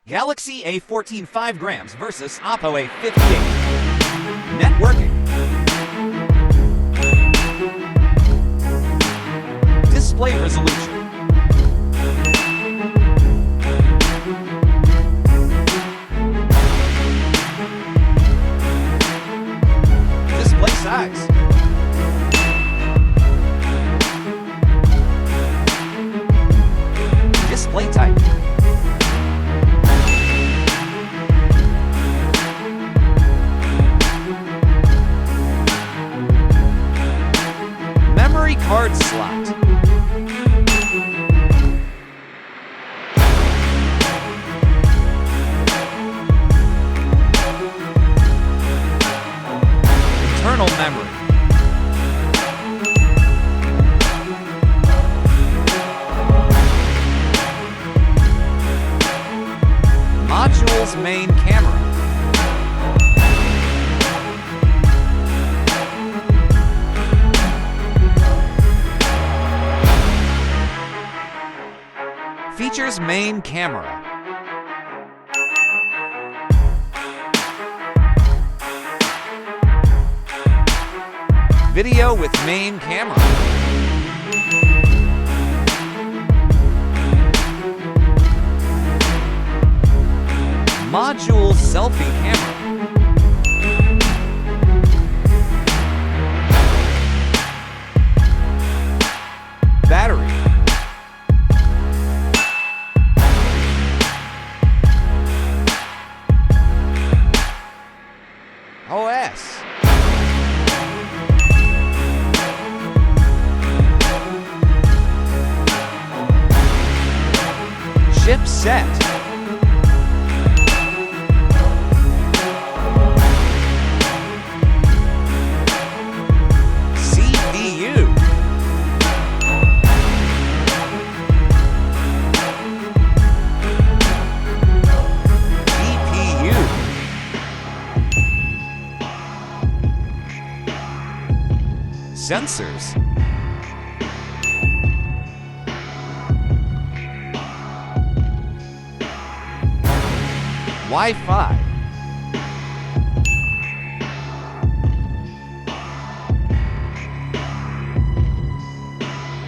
Galaxy A14 5 grams versus Oppo A58. Networking. Display resolution. Display size. Display type. Memory card slot. Internal memory. Module's main camera. Features main camera. Video with main camera. Module selfie camera. Battery. OS. Chipset. CPU. GPU. Sensors. Wi-Fi.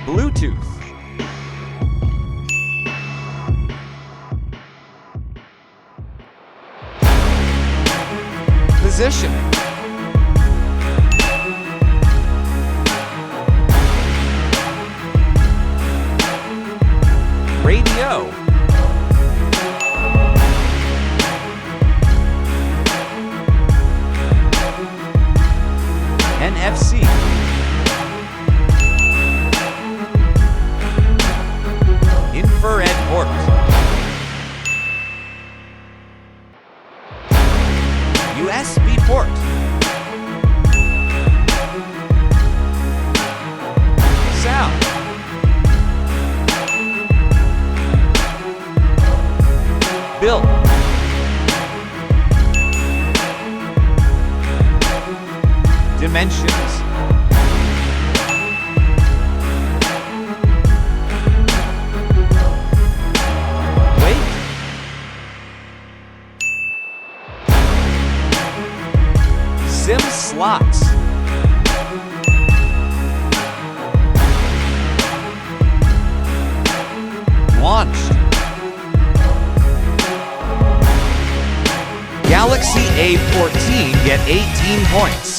Bluetooth. Positioning. Radio. NFC. Infrared port. USB port. Sound. Build. Dimensions. Weight. SIM slots. Launched. Galaxy A14 get 18 points.